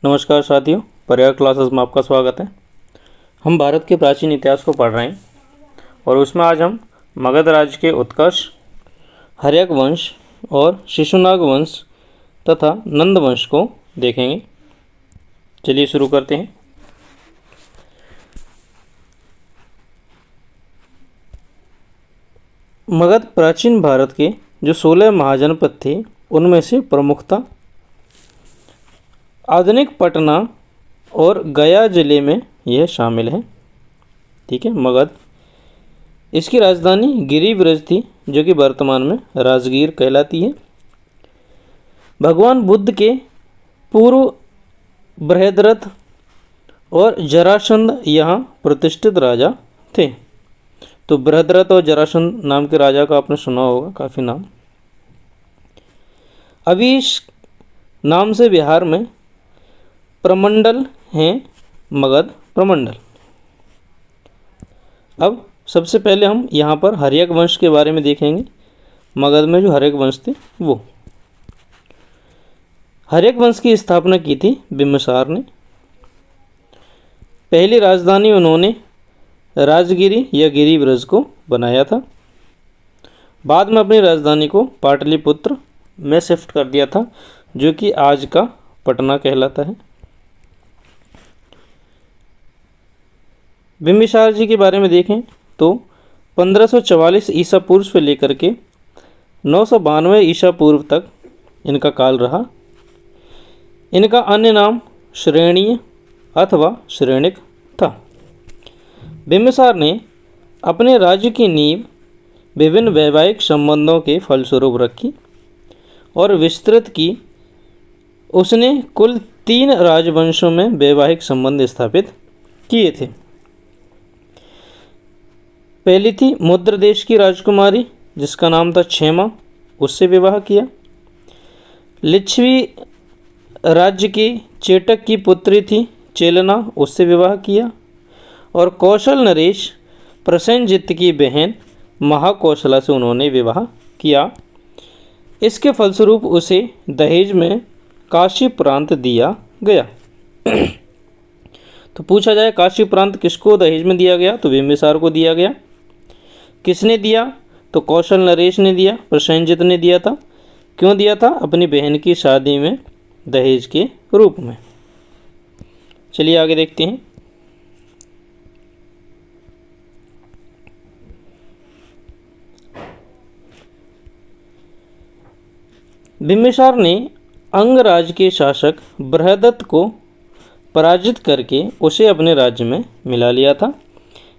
नमस्कार साथियों, पर्याय क्लासेस में आपका स्वागत है। हम भारत के प्राचीन इतिहास को पढ़ रहे हैं और उसमें आज हम मगध राज्य के उत्कर्ष, हर्यक वंश और शिशुनाग वंश तथा नंद वंश को देखेंगे। चलिए शुरू करते हैं। मगध प्राचीन भारत के जो 16 महाजनपद थे उनमें से प्रमुख था। आधुनिक पटना और गया जिले में यह शामिल है। ठीक है, मगध। इसकी राजधानी गिरिब्रज थी, जो कि वर्तमान में राजगीर कहलाती है। भगवान बुद्ध के पूर्व बृहद्रथ और जरासंध यहाँ प्रतिष्ठित राजा थे। तो बृहद्रथ और जरासंध नाम के राजा का आपने सुना होगा, काफ़ी नाम। अभी इस नाम से बिहार में प्रमंडल हैं, मगध प्रमंडल। अब सबसे पहले हम यहाँ पर हर्यक वंश के बारे में देखेंगे। मगध में जो हर्यक वंश थे वो हर्यक वंश की स्थापना की थी बिम्बिसार ने। पहली राजधानी उन्होंने राजगिरी या गिरिब्रज को बनाया था। बाद में अपनी राजधानी को पाटलिपुत्र में शिफ्ट कर दिया था, जो कि आज का पटना कहलाता है। बिम्बिसार जी के बारे में देखें तो 1544 ईसा पूर्व से लेकर के 992 ईसा पूर्व तक इनका काल रहा। इनका अन्य नाम श्रेणीय अथवा श्रेणिक था। बिम्बिसार ने अपने राज्य की नींव विभिन्न वैवाहिक संबंधों के फलस्वरूप रखी और विस्तृत की। उसने कुल 3 राजवंशों में वैवाहिक संबंध स्थापित किए थे। पहली थी मुद्र देश की राजकुमारी, जिसका नाम था क्षेमा, उससे विवाह किया। लिच्छवी राज्य की चेटक की पुत्री थी चेलना, उससे विवाह किया। और कौशल नरेश प्रसेनजित की बहन महाकौशला से उन्होंने विवाह किया। इसके फलस्वरूप उसे दहेज में काशी प्रांत दिया गया। तो पूछा जाए काशी प्रांत किसको दहेज में दिया गया, तो बिम्बिसार को दिया गया। किसने दिया, तो कौशल नरेश ने दिया, प्रसेनजित ने दिया था। क्यों दिया था, अपनी बहन की शादी में दहेज के रूप में। चलिए आगे देखते हैं। बिम्बिसार ने अंगराज के शासक बृहदत्त को पराजित करके उसे अपने राज्य में मिला लिया था।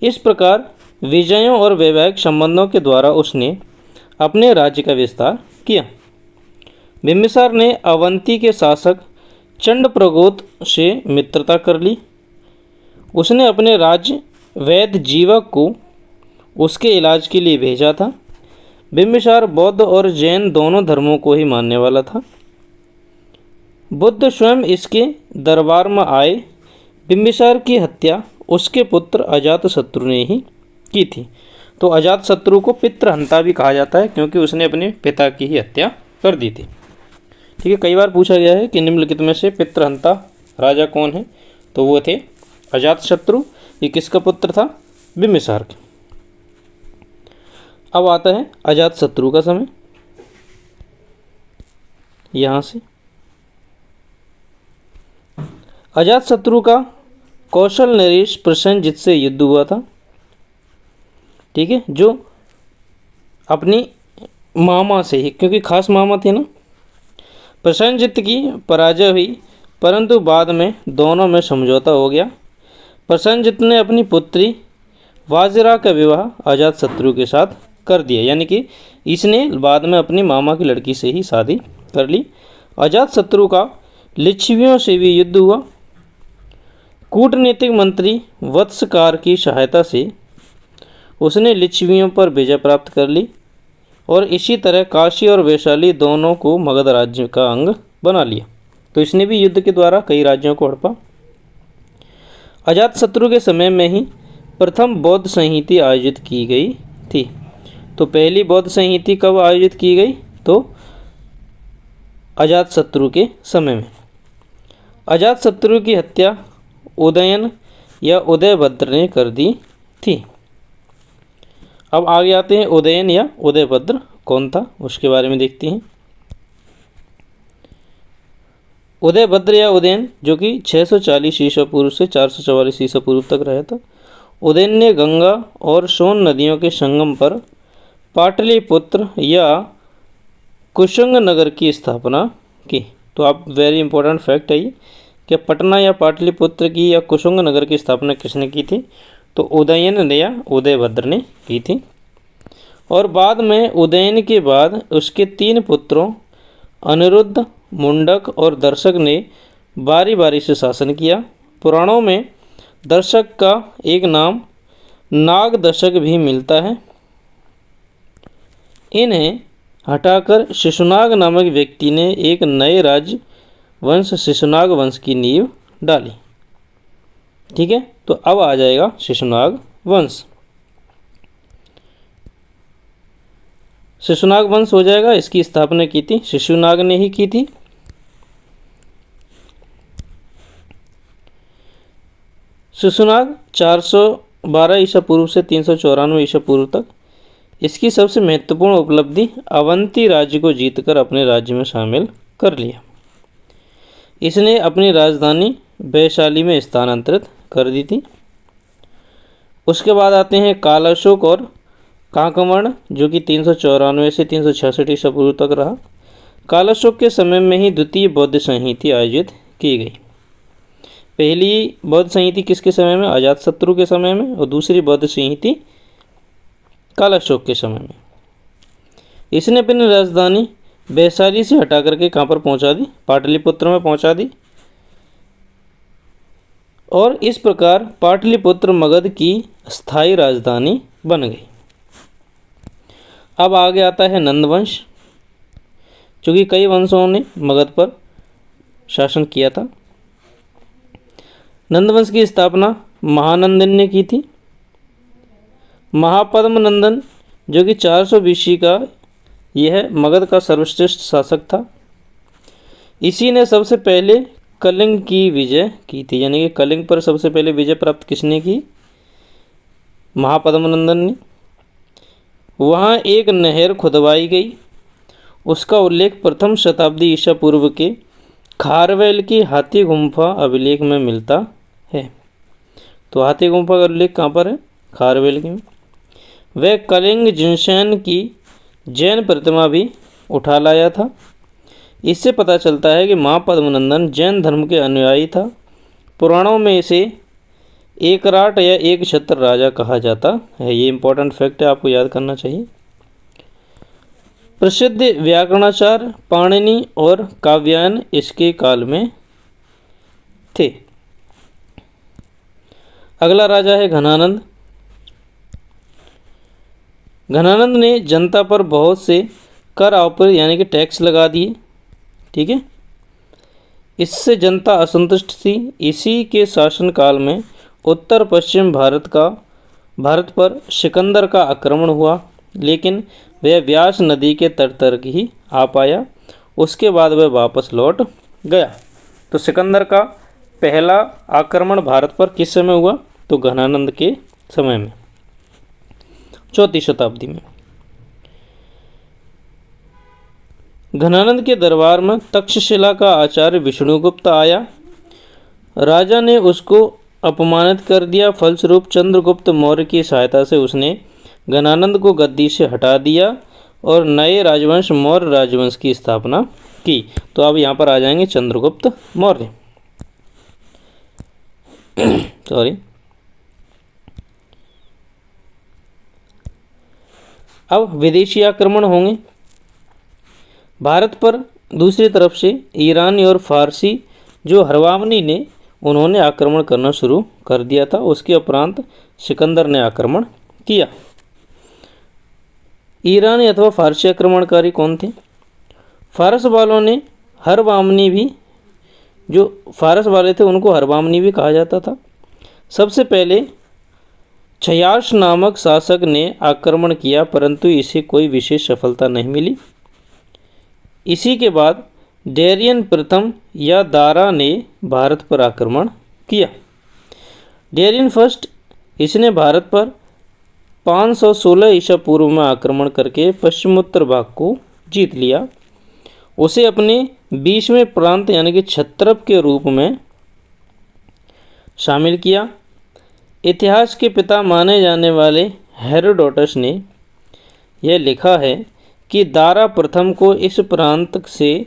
इस प्रकार विजयों और वैवाहिक संबंधों के द्वारा उसने अपने राज्य का विस्तार किया। बिम्बिसार ने अवंती के शासक चंडप्रगोत से मित्रता कर ली। उसने अपने राज्य वैद्य जीवक को उसके इलाज के लिए भेजा था। बिम्बिसार बौद्ध और जैन दोनों धर्मों को ही मानने वाला था। बुद्ध स्वयं इसके दरबार में आए। बिम्बिसार की हत्या उसके पुत्र अजातशत्रु ने ही की थी। तो अजातशत्रु को पितृहंता भी कहा जाता है, क्योंकि उसने अपने पिता की ही हत्या कर दी थी। ठीक है, कई बार पूछा गया है कि निम्नलिखित में से पितृहंता राजा कौन है, तो वो थे अजातशत्रु। ये किसका पुत्र था, बिम्बिसार का। अब आता है अजातशत्रु का समय। यहाँ से अजातशत्रु का कौशल नरेश प्रसेनजित से युद्ध हुआ था। ठीक है, जो अपनी मामा से ही, क्योंकि खास मामा थे ना, प्रसेनजित की पराजय हुई, परंतु बाद में दोनों में समझौता हो गया। प्रसेनजित ने अपनी पुत्री वाजिरा का विवाह अजातशत्रु के साथ कर दिया, यानी कि इसने बाद में अपनी मामा की लड़की से ही शादी कर ली। अजातशत्रु का लिच्छवियों से भी युद्ध हुआ। कूटनीतिक मंत्री वत्सकार की सहायता से उसने लिच्छवियों पर विजय प्राप्त कर ली और इसी तरह काशी और वैशाली दोनों को मगध राज्य का अंग बना लिया। तो इसने भी युद्ध के द्वारा कई राज्यों को हड़पा। अजातशत्रु के समय में ही प्रथम बौद्ध संहिता आयोजित की गई थी। तो पहली बौद्ध संहिता कब आयोजित की गई, तो अजातशत्रु के समय में। अजातशत्रु की हत्या उदयन या उदयभद्र ने कर दी थी। अब आगे आते हैं, उदयन या उदयभद्र कौन था उसके बारे में देखते हैं। उदयभद्र या उदयन जो कि 640 ईसा पूर्व से 444 ईसा पूर्व तक रहा था। उदयन ने गंगा और सोन नदियों के संगम पर पाटलिपुत्र या कुशंग नगर की स्थापना की। तो आप वेरी इंपॉर्टेंट फैक्ट है ये कि पटना या पाटलिपुत्र की या कुशंग नगर की स्थापना किसने की थी? तो उदयन ने या उदयभद्र ने की थी। और बाद में उदयन के बाद उसके 3 पुत्रों अनिरुद्ध, मुंडक और दर्शक ने बारी बारी से शासन किया। पुराणों में दर्शक का एक नाम नागदशक भी मिलता है। इन्हें हटाकर शिशुनाग नामक व्यक्ति ने एक नए राज्य वंश शिशुनाग वंश की नींव डाली। ठीक है, तो अब आ जाएगा शिशुनाग वंश। शिशुनाग वंश हो जाएगा, इसकी स्थापना की थी शिशुनाग ने ही की थी। शिशुनाग 412 ईसा पूर्व से 394 ईसा पूर्व तक। इसकी सबसे महत्वपूर्ण उपलब्धि अवंती राज्य को जीतकर अपने राज्य में शामिल कर लिया। इसने अपनी राजधानी वैशाली में स्थानांतरित कर दी थी। उसके बाद आते हैं कालाशोक और काकवर्ण जो कि 394 से 366 ईसा पूर्व तक रहा। कालाशोक के समय में ही द्वितीय बौद्ध संहिता आयोजित की गई। पहली बौद्ध संहिता किसके समय में? अजातशत्रु के समय में, और दूसरी बौद्ध संहिता कालाशोक के समय में। इसने अपनी राजधानी वैशाली से हटा करके कहाँ पर पहुँचा दी? पाटलिपुत्र में पहुँचा दी। और इस प्रकार पाटलिपुत्र मगध की स्थायी राजधानी बन गई। अब आगे आता है नंदवंश जो कि कई वंशों ने मगध पर शासन किया था। नंदवंश की स्थापना महानंदन ने की थी। महापद्म नंदन जो कि 400 BC का यह मगध का सर्वश्रेष्ठ शासक था। इसी ने सबसे पहले कलिंग की विजय की थी, यानी कि कलिंग पर सबसे पहले विजय प्राप्त किसने की? महापद्म नंदन ने। वहाँ एक नहर खुदवाई गई, उसका उल्लेख प्रथम शताब्दी ईसा पूर्व के खारवेल की हाथी गुम्फा अभिलेख में मिलता है। तो हाथी गुम्फा का उल्लेख कहाँ पर है? खारवेल की में। वह कलिंग जिनसैन की जैन प्रतिमा भी उठा लाया था। इससे पता चलता है कि महापद्मनंदन जैन धर्म के अनुयायी था। पुराणों में इसे एकराट या एक छत्र राजा कहा जाता है। ये इंपॉर्टेंट फैक्ट है, आपको याद करना चाहिए। प्रसिद्ध व्याकरणाचार्य पाणिनि और काव्यायन इसके काल में थे। अगला राजा है घनानंद। घनानंद ने जनता पर बहुत से कर आरोप यानी कि टैक्स लगा दिए। ठीक है, इससे जनता असंतुष्ट थी। इसी के शासनकाल में उत्तर पश्चिम भारत पर सिकंदर का आक्रमण हुआ, लेकिन वह व्यास नदी के तट तक ही आ पाया। उसके बाद वह वापस लौट गया। तो सिकंदर का पहला आक्रमण भारत पर किस समय हुआ? तो घनानंद के समय में, 4वीं शताब्दी में। घनानंद के दरबार में तक्षशिला का आचार्य विष्णुगुप्त आया। राजा ने उसको अपमानित कर दिया। फलस्वरूप चंद्रगुप्त मौर्य की सहायता से उसने घनानंद को गद्दी से हटा दिया और नए राजवंश मौर्य राजवंश की स्थापना की। तो अब यहाँ पर आ जाएंगे चंद्रगुप्त मौर्य। सॉरी, अब विदेशी आक्रमण होंगे भारत पर। दूसरी तरफ से ईरानी और फारसी जो हरवामनी ने उन्होंने आक्रमण करना शुरू कर दिया था। उसके उपरांत सिकंदर ने आक्रमण किया। ईरानी अथवा फारसी आक्रमणकारी कौन थे? फारस वालों ने हरवामनी भी, जो फारस वाले थे उनको हरवामनी भी कहा जाता था। सबसे पहले छयाश नामक शासक ने आक्रमण किया, परंतु इसे कोई विशेष सफलता नहीं मिली। इसी के बाद डेरियन प्रथम या दारा ने भारत पर आक्रमण किया? डेरियन फर्स्ट, इसने भारत पर 516 ईसा पूर्व में आक्रमण करके पश्चिमोत्तर भाग को जीत लिया। उसे अपने 20वें प्रांत यानी कि क्षत्रप के रूप में शामिल किया। इतिहास के पिता माने जाने वाले हेरोडोटस ने यह लिखा है कि दारा प्रथम को इस प्रांत से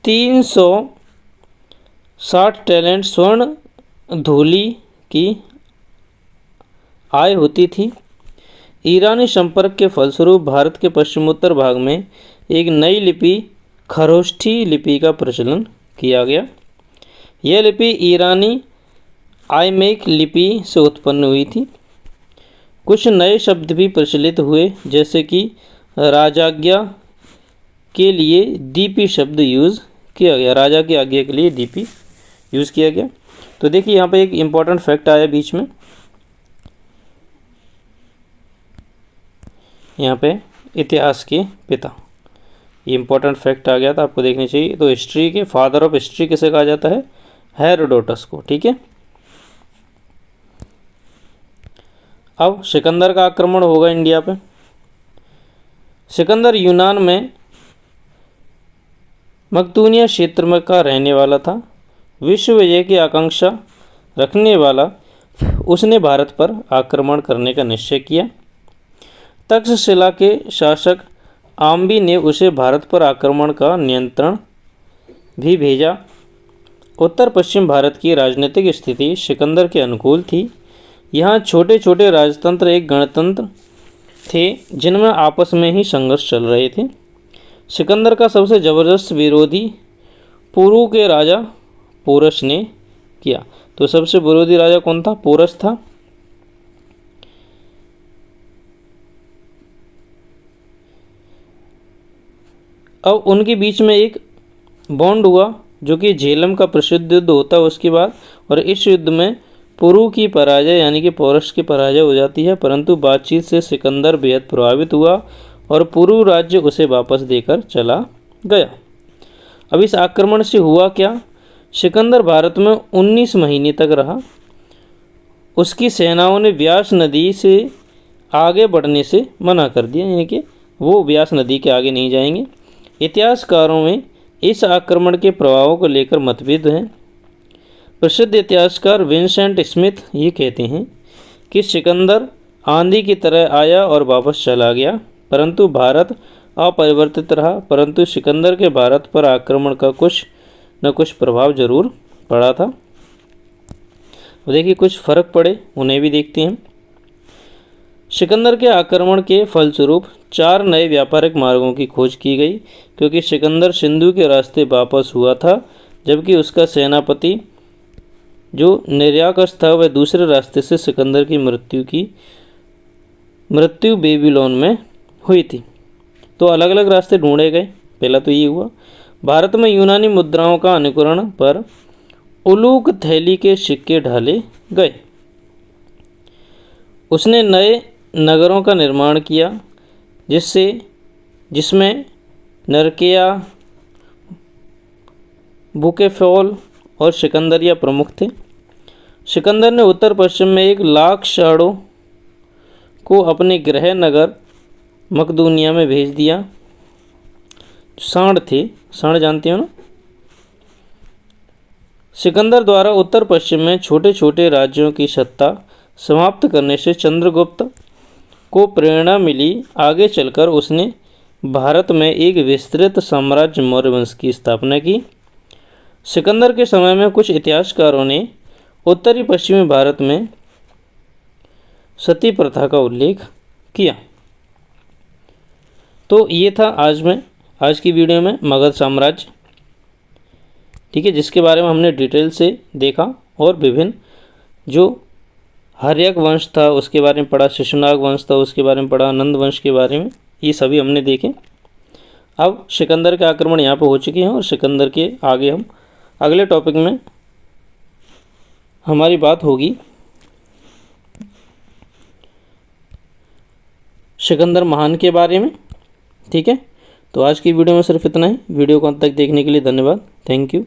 360 टैलेंट स्वर्ण धूलि की आय होती थी। ईरानी संपर्क के फलस्वरूप भारत के पश्चिमोत्तर भाग में एक नई लिपि खरोष्ठी लिपि का प्रचलन किया गया। यह लिपि ईरानी आयमेक लिपि से उत्पन्न हुई थी। कुछ नए शब्द भी प्रचलित हुए, जैसे कि राजाज्ञा के लिए दीपी शब्द यूज़ किया गया। राजा की आज्ञा के लिए दीपी यूज़ किया गया। तो देखिए यहाँ पे एक इम्पॉर्टेंट फैक्ट आया बीच में, यहाँ पे इतिहास के पिता, ये इम्पोर्टेंट फैक्ट आ गया था, आपको देखनी चाहिए। तो हिस्ट्री के फादर ऑफ हिस्ट्री किसे कहा जाता है? हेरोडोटस को। ठीक है, अब सिकंदर का आक्रमण होगा इंडिया पे। सिकंदर यूनान में मकदूनिया क्षेत्र में का रहने वाला था। विश्व विजय की आकांक्षा रखने वाला उसने भारत पर आक्रमण करने का निश्चय किया। तक्षशिला के शासक आम्बी ने उसे भारत पर आक्रमण का नियंत्रण भी भेजा। उत्तर पश्चिम भारत की राजनीतिक स्थिति सिकंदर के अनुकूल थी। यहाँ छोटे छोटे राजतंत्र एक गणतंत्र थे जिनमें आपस में ही संघर्ष चल रहे थे। सिकंदर का सबसे ज़बरदस्त विरोधी पुरु के राजा पोरस ने किया। तो सबसे विरोधी राजा कौन था? पोरस था। अब उनके बीच में एक बॉन्ड हुआ जो कि झेलम का प्रसिद्ध युद्ध होता है उसके बाद, और इस युद्ध में पुरु की पराजय यानी कि पोरस की पराजय हो जाती है, परंतु बातचीत से सिकंदर बेहद प्रभावित हुआ और पुरु राज्य उसे वापस देकर चला गया। अब इस आक्रमण से हुआ क्या? सिकंदर भारत में 19 महीने तक रहा। उसकी सेनाओं ने व्यास नदी से आगे बढ़ने से मना कर दिया, यानी कि वो व्यास नदी के आगे नहीं जाएंगे। इतिहासकारों में इस आक्रमण के प्रभावों को लेकर मतभेद हैं। प्रसिद्ध इतिहासकार विंसेंट स्मिथ ये कहते हैं कि सिकंदर आंधी की तरह आया और वापस चला गया, परंतु भारत अपरिवर्तित रहा। परंतु सिकंदर के भारत पर आक्रमण का कुछ न कुछ प्रभाव जरूर पड़ा था। देखिए कुछ फर्क पड़े, उन्हें भी देखते हैं। सिकंदर के आक्रमण के फलस्वरूप 4 नए व्यापारिक मार्गों की खोज की गई, क्योंकि सिकंदर सिंधु के रास्ते वापस हुआ था, जबकि उसका सेनापति जो निर्याकस था वह दूसरे रास्ते से सिकंदर की मृत्यु बेबीलोन में हुई थी। तो अलग अलग रास्ते ढूंढे गए। पहला तो ये हुआ। भारत में यूनानी मुद्राओं का अनुकरण पर उलूक थैली के सिक्के ढाले गए। उसने नए नगरों का निर्माण किया जिसमें नरकेया, बुकेफॉल और सिकंदरिया प्रमुख थे। सिकंदर ने उत्तर पश्चिम में 1,00,000 शाड़ों को अपने गृह नगर मकदूनिया में भेज दिया। सांड थे, सांड जानते हो ना। सिकंदर द्वारा उत्तर पश्चिम में छोटे छोटे राज्यों की सत्ता समाप्त करने से चंद्रगुप्त को प्रेरणा मिली। आगे चलकर उसने भारत में एक विस्तृत साम्राज्य मौर्य वंश की स्थापना की। सिकंदर के समय में कुछ इतिहासकारों ने उत्तरी पश्चिमी भारत में सती प्रथा का उल्लेख किया। तो ये था आज की वीडियो में मगध साम्राज्य, ठीक है, जिसके बारे में हमने डिटेल से देखा और विभिन्न जो हर्यक वंश था उसके बारे में पढ़ा, शिशुनाग वंश था उसके बारे में पढ़ा, नंद वंश के बारे में, ये सभी हमने देखे। अब सिकंदर के आक्रमण यहाँ पर हो चुके हैं और सिकंदर के आगे हम अगले टॉपिक में हमारी बात होगी सिकंदर महान के बारे में, ठीक है। तो आज की वीडियो में सिर्फ इतना ही। वीडियो को अंत तक देखने के लिए धन्यवाद। Thank you.